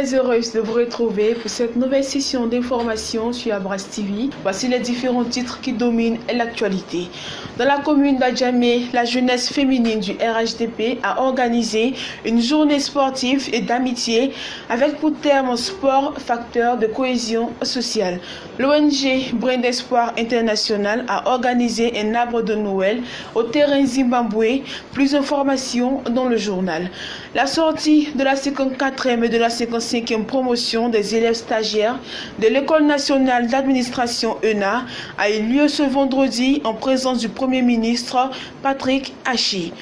très heureuse de vous retrouver pour cette nouvelle session d'information sur Abras TV. Voici les différents titres qui dominent l'actualité. Dans la commune d'Adjamé, la jeunesse féminine du RHDP a organisé une journée sportive et d'amitié avec pour terme sport facteur de cohésion sociale. L'ONG Brin d'Espoir International a organisé un arbre de Noël au terrain Zimbabwe. Plus d'informations dans le journal. La sortie de la 54e et de la 55e promotion des élèves stagiaires de l'École nationale d'administration ENA a eu lieu ce vendredi en présence du Premier ministre Patrick Achi.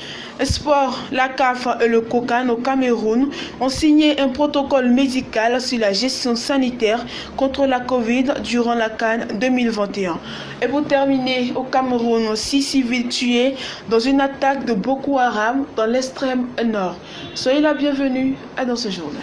Sport, la CAF et le COCAN au Cameroun ont signé un protocole médical sur la gestion sanitaire contre la Covid durant la CAN 2021. Et pour terminer, au Cameroun, 6 civils tués dans une attaque de Boko Haram dans l'extrême nord. Soyez la bienvenue dans ce journal.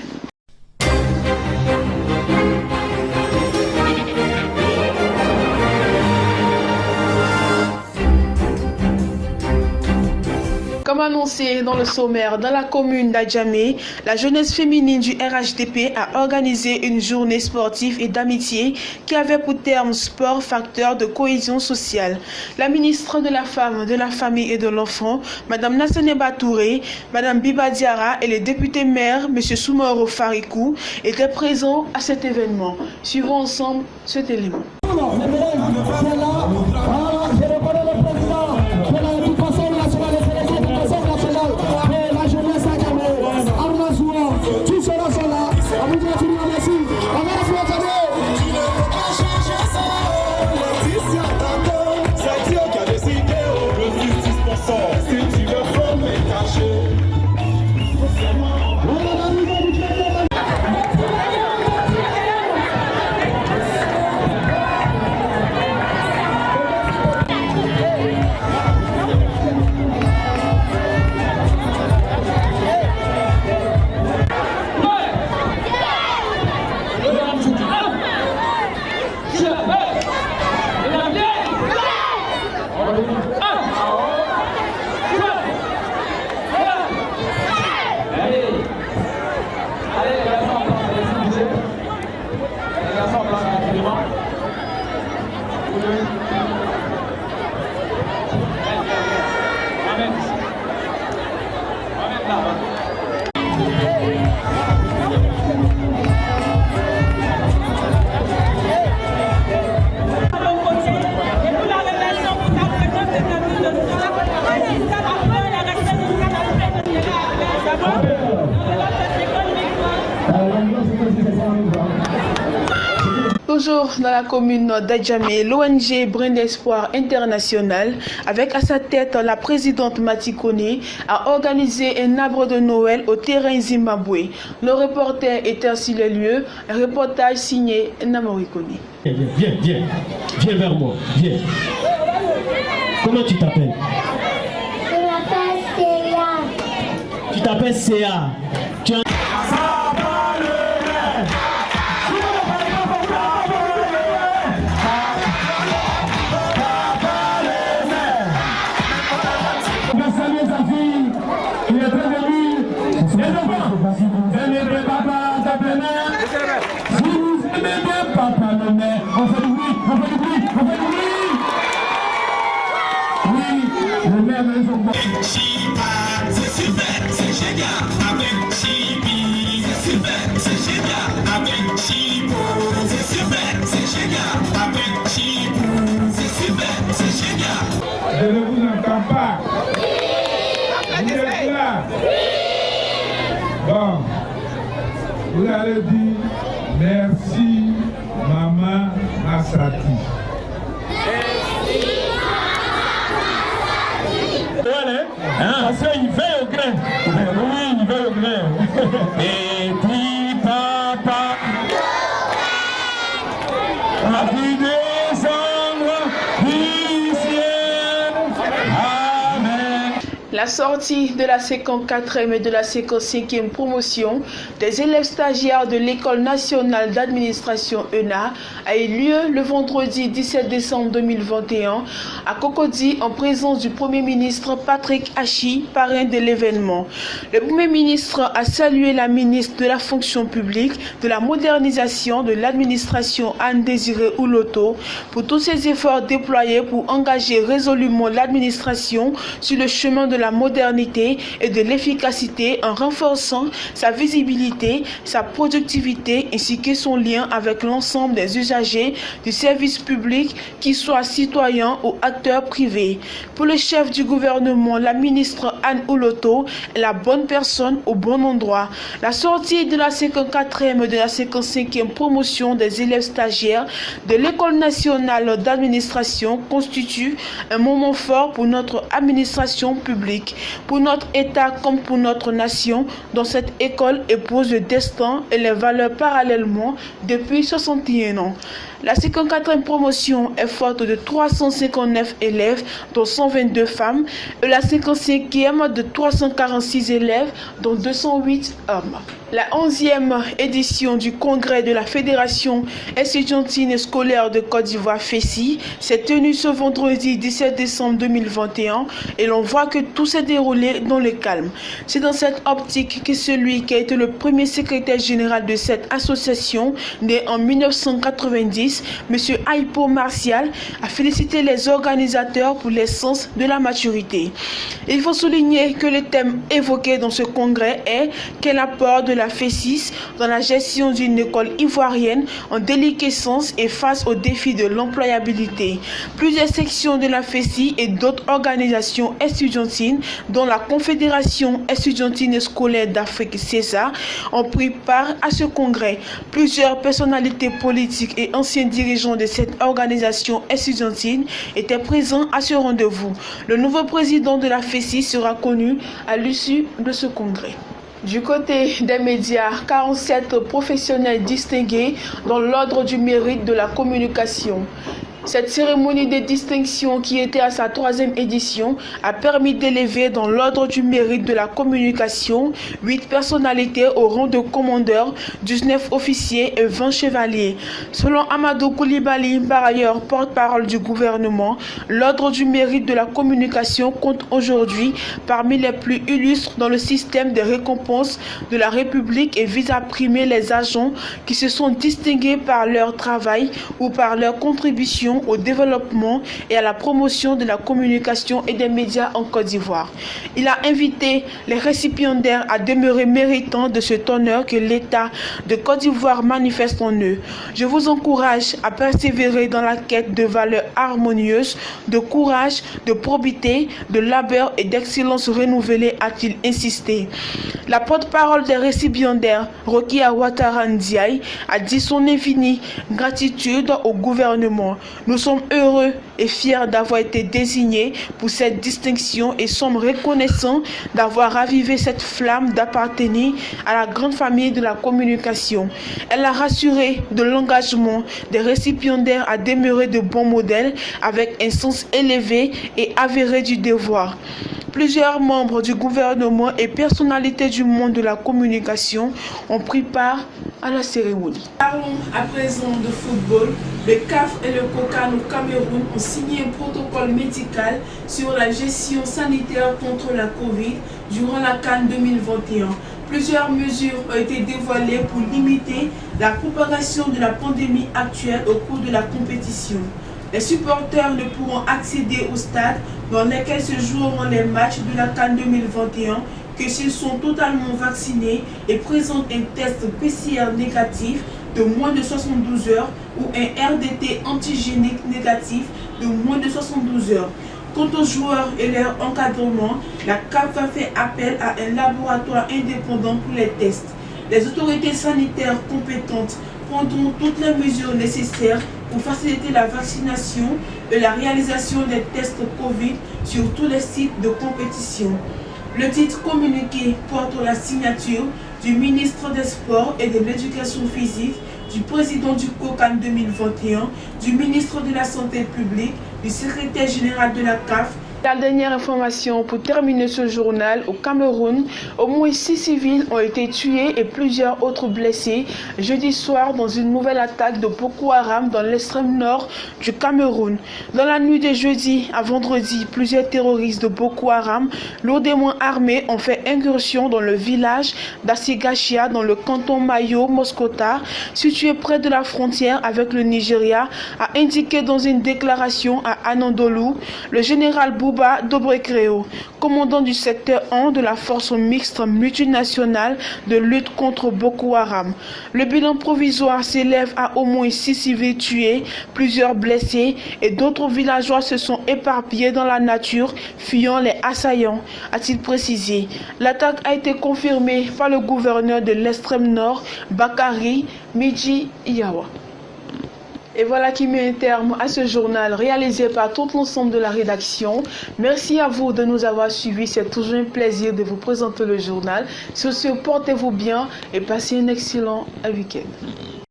Comme annoncé dans le sommaire, dans la commune d'Adjamé, la jeunesse féminine du RHDP a organisé une journée sportive et d'amitié qui avait pour terme sport facteur de cohésion sociale. La ministre de la Femme, de la Famille et de l'Enfant, Mme Nassaneba Touré, Mme Biba Diara et le député maire, M. Soumoro Farikou, étaient présents à cet événement. Suivons ensemble cet élément. Toujours dans la commune d'Adjamé, l'ONG Brin d'Espoir International, avec à sa tête la présidente Matikone, a organisé un arbre de Noël au terrain Zimbabwe. Le reporter était sur les lieux, un reportage signé Namorikone. Viens vers moi, viens. Comment tu t'appelles? Je m'appelle Céa. Tu t'appelles Céa. C'est super, c'est génial. Avec Chibi, c'est super, c'est génial. Avec Chibo, c'est super, c'est génial. Avec Chibou, c'est super, c'est génial. Je ne vous entends pas. Vous êtes là? Bon, vous allez dire merci, Maman Massati. Parce qu'il veille au grain. Oui, il veille au grain. Et puis papa a pu descendre du ciel. Amen. La sortie de la 54e et de la 55e promotion des élèves stagiaires de l'École nationale d'administration ENA a eu lieu le vendredi 17 décembre 2021 à Cocody en présence du Premier ministre Patrick Achi, parrain de l'événement. Le Premier ministre a salué la ministre de la fonction publique, de la modernisation de l'administration Anne-Désirée Ouloto pour tous ses efforts déployés pour engager résolument l'administration sur le chemin de la modernité et de l'efficacité en renforçant sa visibilité, sa productivité ainsi que son lien avec l'ensemble des usagers du service public, qu'ils soient citoyens ou acteurs privés. Pour le chef du gouvernement, la ministre Anne Ouloto est la bonne personne au bon endroit. La sortie de la 54e et de la 55e promotion des élèves stagiaires de l'École nationale d'administration constitue un moment fort pour notre administration publique, pour notre État comme pour notre nation, dont cette école épouse le destin et les valeurs parallèlement depuis 61 ans. La 54e promotion est forte de 359 élèves, dont 122 femmes, et la 55e de 346 élèves, dont 208 hommes. La 11e édition du congrès de la Fédération estudiantine et scolaire de Côte d'Ivoire FESI s'est tenue ce vendredi 17 décembre 2021 et l'on voit que tout s'est déroulé dans le calme. C'est dans cette optique que celui qui a été le premier secrétaire général de cette association, né en 1990, M. Aipo Martial, a félicité les organisateurs pour l'essence de la maturité. Il faut souligner que le thème évoqué dans ce congrès est quel apport de la FESI dans la gestion d'une école ivoirienne en déliquescence et face aux défis de l'employabilité. Plusieurs sections de la FESI et d'autres organisations estudiantines, dont la Confédération estudiantine et scolaire d'Afrique CESA, ont pris part à ce congrès. Plusieurs personnalités politiques et anciens dirigeants de cette organisation estudiantine étaient présents à ce rendez-vous. Le nouveau président de la FESI sera connu à l'issue de ce congrès. Du côté des médias, 47 professionnels distingués dans l'ordre du mérite de la communication. Cette cérémonie de distinction, qui était à sa 3e édition, a permis d'élever dans l'ordre du mérite de la communication 8 personnalités au rang de commandeur, 19 officiers et 20 chevaliers. Selon Amadou Koulibaly, par ailleurs porte-parole du gouvernement, l'ordre du mérite de la communication compte aujourd'hui parmi les plus illustres dans le système de récompenses de la République et vise à primer les agents qui se sont distingués par leur travail ou par leur contribution au développement et à la promotion de la communication et des médias en Côte d'Ivoire. Il a invité les récipiendaires à demeurer méritants de cet honneur que l'État de Côte d'Ivoire manifeste en eux. Je vous encourage à persévérer dans la quête de valeurs harmonieuses, de courage, de probité, de labeur et d'excellence renouvelée, a-t-il insisté. La porte-parole des récipiendaires, Rokia Ouattara Ndiaye, a dit son infinie gratitude au gouvernement. Nous sommes heureux et fiers d'avoir été désignés pour cette distinction et sommes reconnaissants d'avoir ravivé cette flamme d'appartenir à la grande famille de la communication. Elle a rassuré de l'engagement des récipiendaires à demeurer de bons modèles avec un sens élevé et avéré du devoir. Plusieurs membres du gouvernement et personnalités du monde de la communication ont pris part à la cérémonie. Parlons à présent de football. Le CAF et le COCAN au Cameroun ont signé un protocole médical sur la gestion sanitaire contre la Covid durant la CAN 2021. Plusieurs mesures ont été dévoilées pour limiter la propagation de la pandémie actuelle au cours de la compétition. Les supporters ne pourront accéder au stade dans lesquels se joueront les matchs de la CAN 2021 que s'ils sont totalement vaccinés et présentent un test PCR négatif de moins de 72 heures ou un RDT antigénique négatif de moins de 72 heures. Quant aux joueurs et leur encadrement, la CAF a fait appel à un laboratoire indépendant pour les tests. Les autorités sanitaires compétentes prendront toutes les mesures nécessaires pour faciliter la vaccination et la réalisation des tests Covid sur tous les sites de compétition. Le titre communiqué porte la signature du ministre des Sports et de l'Éducation physique, du président du COCAN 2021, du ministre de la Santé publique, du secrétaire général de la CAF La dernière information pour terminer ce journal, au Cameroun, au moins 6 civils ont été tués et plusieurs autres blessés jeudi soir dans une nouvelle attaque de Boko Haram dans l'extrême nord du Cameroun. Dans la nuit de jeudi à vendredi, plusieurs terroristes de Boko Haram, lourdement armés, ont fait incursion dans le village d'Assigachia dans le canton Mayo-Moskota, situé près de la frontière avec le Nigeria, a indiqué dans une déclaration à Anandolu le général Bouba Dobrekreo, commandant du secteur 1 de la force mixte multinationale de lutte contre Boko Haram. Le bilan provisoire s'élève à au moins 6 civils tués, plusieurs blessés et d'autres villageois se sont éparpillés dans la nature, fuyant les assaillants, a-t-il précisé. L'attaque a été confirmée par le gouverneur de l'extrême nord, Bakari Midji Iyawa. Et voilà qui met un terme à ce journal réalisé par tout l'ensemble de la rédaction. Merci à vous de nous avoir suivis. C'est toujours un plaisir de vous présenter le journal. Sur ce, portez-vous bien et passez un excellent week-end.